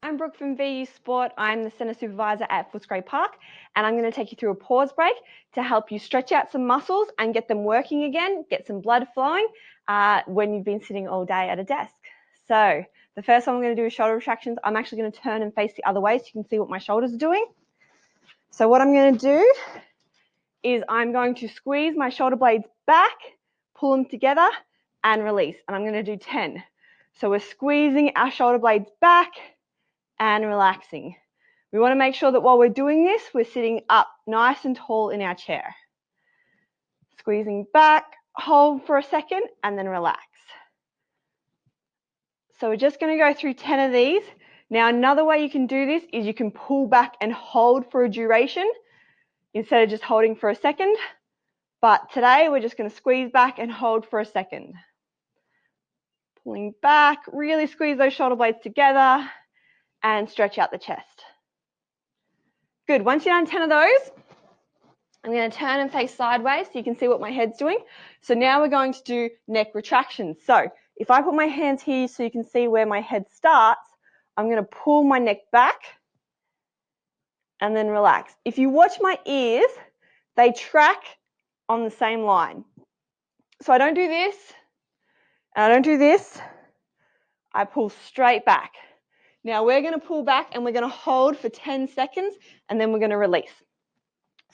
I'm Brooke from VU Sport. I'm the Centre Supervisor at Footscray Park, and I'm going to take you through a pause break to help you stretch out some muscles and get them working again, get some blood flowing when you've been sitting all day at a desk. So the first one I'm going to do is shoulder retractions. I'm actually going to turn and face the other way so you can see what my shoulders are doing. So what I'm going to do is I'm going to squeeze my shoulder blades back, pull them together, and release. And I'm going to do 10. So we're squeezing our shoulder blades back and relaxing. We want to make sure that while we're doing this, we're sitting up nice and tall in our chair. Squeezing back, hold for a second, and then relax. So we're just going to go through 10 of these. Now, another way you can do this is you can pull back and hold for a duration instead of just holding for a second. But today, we're just going to squeeze back and hold for a second. Pulling back, really squeeze those shoulder blades together and stretch out the chest. Good. Once you've done 10 of those, I'm going to turn and face sideways so you can see what my head's doing. So now we're going to do neck retractions. So if I put my hands here so you can see where my head starts, I'm going to pull my neck back and then relax. If you watch my ears, they track on the same line. So I don't do this, and I don't do this. I pull straight back. Now we're going to pull back and we're going to hold for 10 seconds and then we're going to release.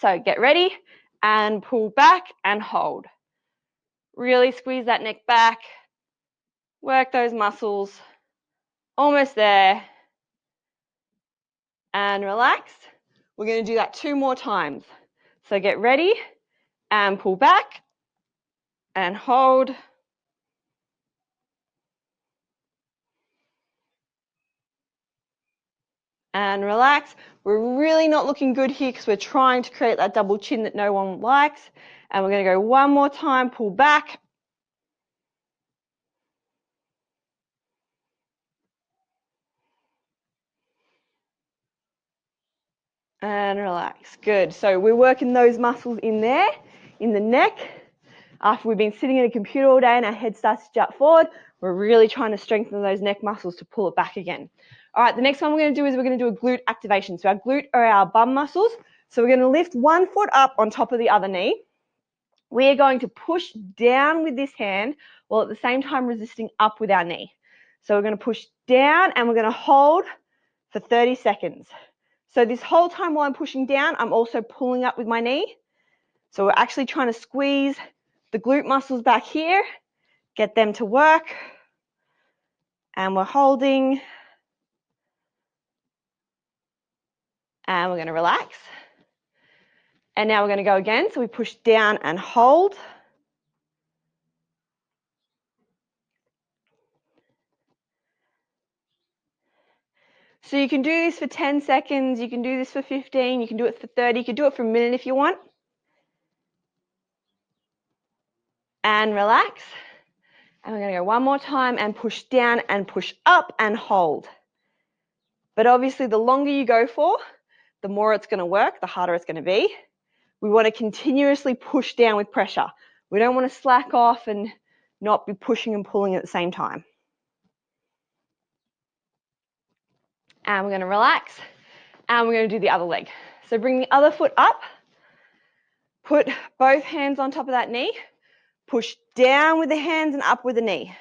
So get ready and pull back and hold. Really squeeze that neck back. Work those muscles. Almost there. And relax. We're going to do that 2 more times. So get ready and pull back and hold. And relax. We're really not looking good here because we're trying to create that double chin that no one likes. And we're going to go 1 more time, pull back. And relax. Good. So we're working those muscles in there, in the neck. After we've been sitting at a computer all day and our head starts to jut forward, we're really trying to strengthen those neck muscles to pull it back again. All right, the next one we're going to do is we're going to do a glute activation. So our glute are our bum muscles. So we're going to lift one foot up on top of the other knee. We are going to push down with this hand while at the same time resisting up with our knee. So we're going to push down and we're going to hold for 30 seconds. So this whole time while I'm pushing down, I'm also pulling up with my knee. So we're actually trying to squeeze the glute muscles back here, get them to work. And we're holding. And we're going to relax. And now we're going to go again. So we push down and hold. So you can do this for 10 seconds, you can do this for 15, you can do it for 30, you can do it for a minute if you want. And relax. And we're going to go 1 more time and push down and push up and hold. But obviously the longer you go for, the more it's going to work, the harder it's going to be. We want to continuously push down with pressure. We don't want to slack off and not be pushing and pulling at the same time. And we're going to relax. And we're going to do the other leg. So bring the other foot up. Put both hands on top of that knee. Push down with the hands and up with the knee.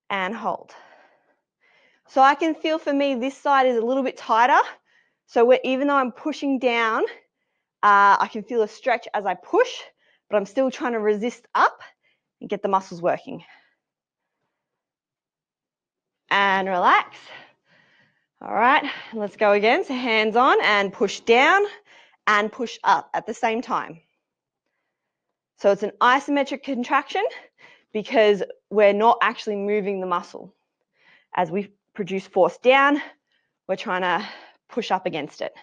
And hold. So I can feel for me this side is a little bit tighter. So even though I'm pushing down, I can feel a stretch as I push, but I'm still trying to resist up and get the muscles working. And relax. All right, let's go again. So hands on and push down and push up at the same time. So it's an isometric contraction because we're not actually moving the muscle. As we produce force down, we're trying to push up against it.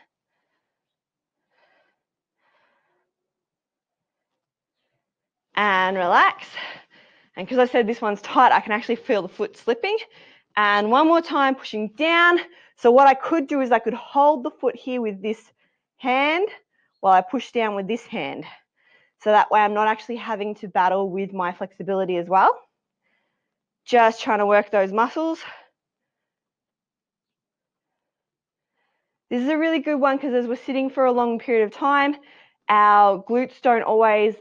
And relax. And because I said this one's tight, I can actually feel the foot slipping. And 1 more time, pushing down. So what I could do is I could hold the foot here with this hand while I push down with this hand. So that way I'm not actually having to battle with my flexibility as well. Just trying to work those muscles. This is a really good one because as we're sitting for a long period of time, our glutes don't always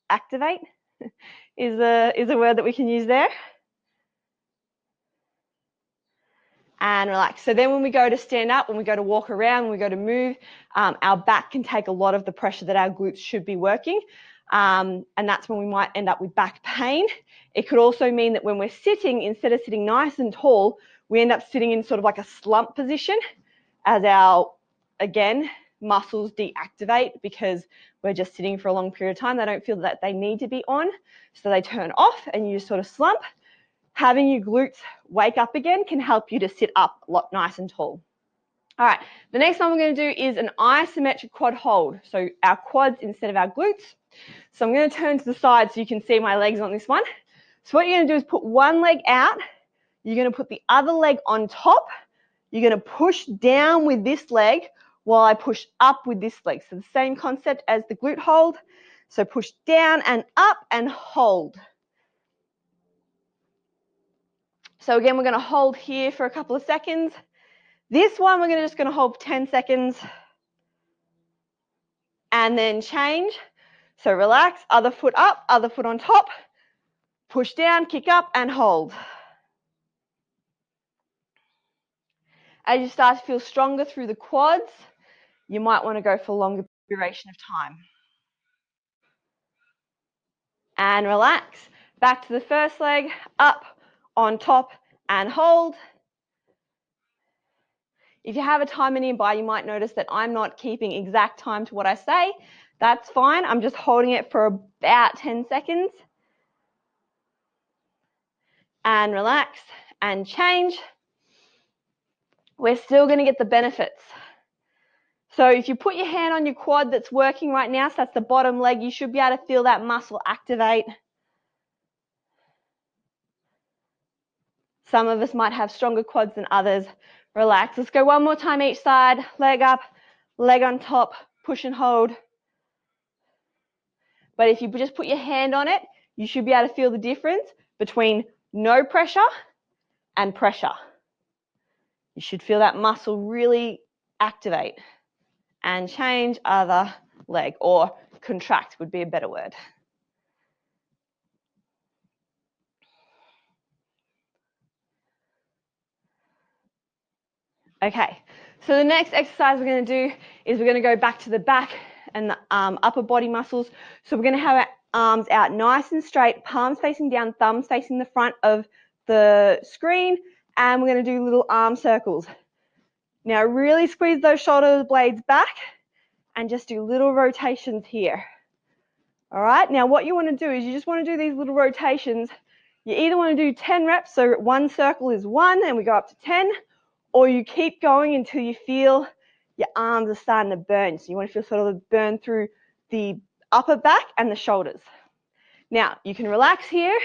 activate, is a word that we can use there. And relax. So then when we go to stand up, when we go to walk around, when we go to move, our back can take a lot of the pressure that our glutes should be working. And that's when we might end up with back pain. It could also mean that when we're sitting, instead of sitting nice and tall, we end up sitting in sort of like a slump position as our, again, muscles deactivate because we're just sitting for a long period of time. They don't feel that they need to be on, so they turn off and you just sort of slump. Having your glutes wake up again can help you to sit up a lot nice and tall. All right, the next one we're going to do is an isometric quad hold. So our quads instead of our glutes. So I'm going to turn to the side so you can see my legs on this one. So what you're going to do is put one leg out. You're going to put the other leg on top. You're going to push down with this leg while I push up with this leg. So the same concept as the glute hold. So push down and up and hold. So again, we're going to hold here for a couple of seconds. This one, we're just going to hold for 10 seconds and then change. So relax, other foot up, other foot on top, push down, kick up and hold. As you start to feel stronger through the quads, you might want to go for a longer duration of time. And relax. Back to the first leg, up, on top and hold. If you have a timer nearby, you might notice that I'm not keeping exact time to what I say. That's fine. I'm just holding it for about 10 seconds. And relax and change. We're still going to get the benefits. So if you put your hand on your quad that's working right now, so that's the bottom leg, you should be able to feel that muscle activate. Some of us might have stronger quads than others. Relax. Let's go one more time each side. Leg up, leg on top, push and hold. But if you just put your hand on it, you should be able to feel the difference between no pressure and pressure. You should feel that muscle really activate. And change other leg, or contract would be a better word. Okay, so the next exercise we're going to do is we're going to go back to the back and the upper body muscles. So we're going to have our arms out nice and straight, palms facing down, thumbs facing the front of the screen, and we're going to do little arm circles. Now really squeeze those shoulder blades back and just do little rotations here. All right, now what you want to do is you just want to do these little rotations. You either want to do 10 reps, so one circle is 1 and we go up to 10, or you keep going until you feel your arms are starting to burn. So you want to feel sort of burn through the upper back and the shoulders. Now, you can relax here,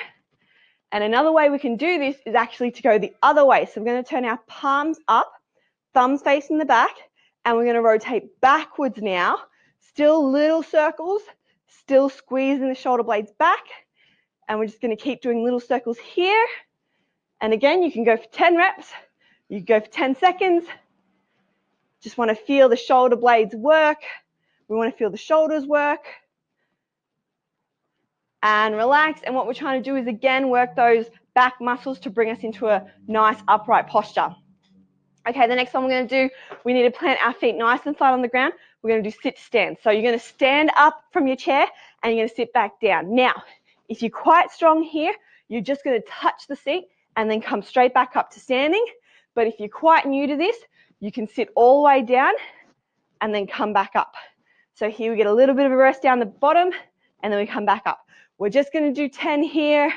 and another way we can do this is actually to go the other way. So we're going to turn our palms up, thumbs facing the back, and we're going to rotate backwards now. Still little circles, still squeezing the shoulder blades back, and we're just going to keep doing little circles here. And again, you can go for 10 reps, you can go for 10 seconds. Just want to feel the shoulder blades work. We want to feel the shoulders work. And relax. And what we're trying to do is, again, work those back muscles to bring us into a nice upright posture. Okay, the next one we're going to do, we need to plant our feet nice and flat on the ground. We're going to do sit stand. So you're going to stand up from your chair and you're going to sit back down. Now, if you're quite strong here, you're just going to touch the seat and then come straight back up to standing. But if you're quite new to this, you can sit all the way down and then come back up. So here we get a little bit of a rest down the bottom and then we come back up. We're just going to do 10 here.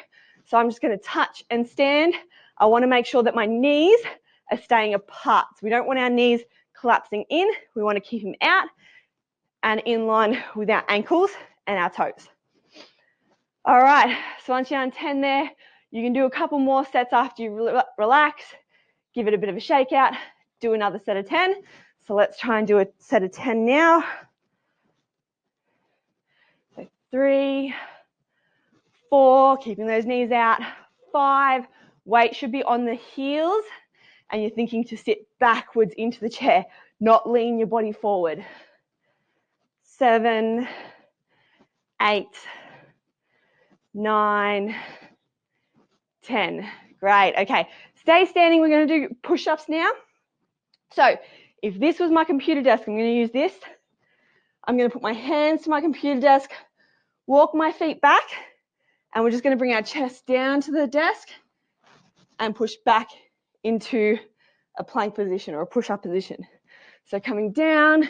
So I'm just going to touch and stand. I want to make sure that my knees are staying apart. So we don't want our knees collapsing in. We want to keep them out and in line with our ankles and our toes. All right, so once you're on 10 there, you can do a couple more sets after you relax, give it a bit of a shake out, do another set of 10. So let's try and do a set of 10 now. So 3, 4, keeping those knees out. 5, weight should be on the heels and you're thinking to sit backwards into the chair, not lean your body forward. 7, 8, 9, 10. Great. Okay, stay standing. We're going to do push-ups now. So if this was my computer desk, I'm going to use this. I'm going to put my hands to my computer desk, walk my feet back, and we're just going to bring our chest down to the desk and push back into a plank position or a push-up position. So coming down,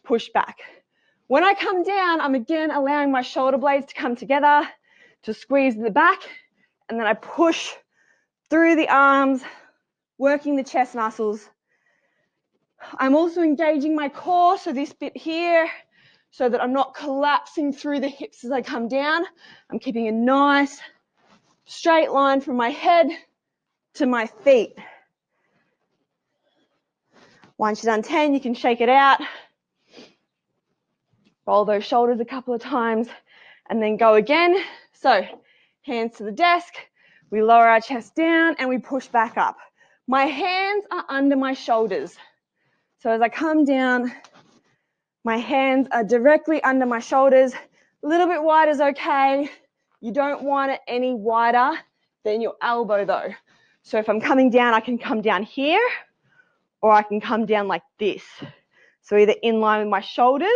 push back. When I come down, I'm again allowing my shoulder blades to come together, to squeeze the back, and then I push through the arms, working the chest muscles. I'm also engaging my core, so this bit here, so that I'm not collapsing through the hips as I come down. I'm keeping a nice straight line from my head to my feet. Once you've done 10, you can shake it out. Roll those shoulders a couple of times and then go again. So hands to the desk, we lower our chest down and we push back up. My hands are under my shoulders. So as I come down, my hands are directly under my shoulders. A little bit wide is okay. You don't want it any wider than your elbow though. So if I'm coming down, I can come down here or I can come down like this. So either in line with my shoulders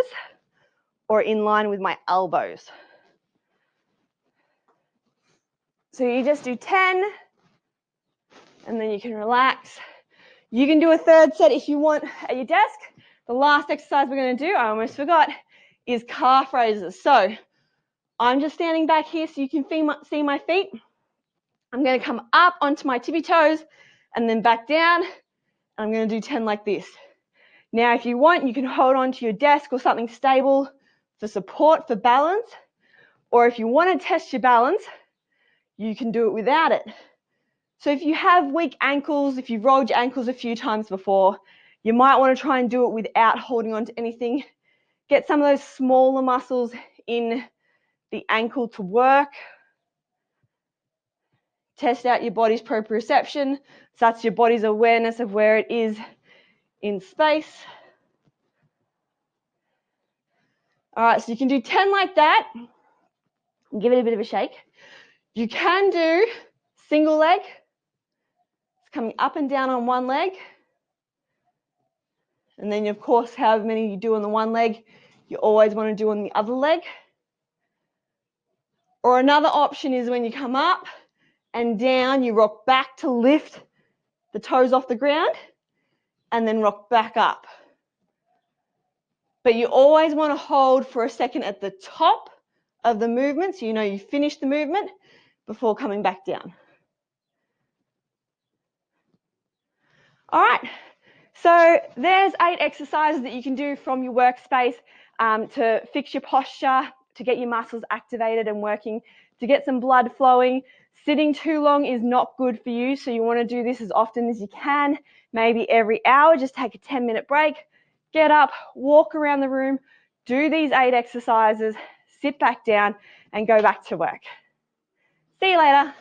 or in line with my elbows. So you just do 10 and then you can relax. You can do a third set if you want at your desk. The last exercise we're going to do, I almost forgot, is calf raises. So I'm just standing back here so you can see my feet. I'm going to come up onto my tippy toes and then back down. I'm going to do 10 like this. Now, if you want, you can hold on to your desk or something stable for support, for balance. Or if you want to test your balance, you can do it without it. So if you have weak ankles, if you've rolled your ankles a few times before, you might want to try and do it without holding on to anything. Get some of those smaller muscles in the ankle to work. Test out your body's proprioception. So that's your body's awareness of where it is in space. All right, so you can do 10 like that. Give it a bit of a shake. You can do single leg. It's coming up and down on one leg. And then, of course, however many you do on the one leg, you always want to do on the other leg. Or another option is when you come up and down, you rock back to lift the toes off the ground and then rock back up. But you always want to hold for a second at the top of the movement so you know you finished the movement before coming back down. All right, so there's 8 exercises that you can do from your workspace to fix your posture, to get your muscles activated and working, to get some blood flowing. Sitting too long is not good for you, so you want to do this as often as you can, maybe every hour. Just take a 10-minute break, get up, walk around the room, do these 8 exercises, sit back down and go back to work. See you later.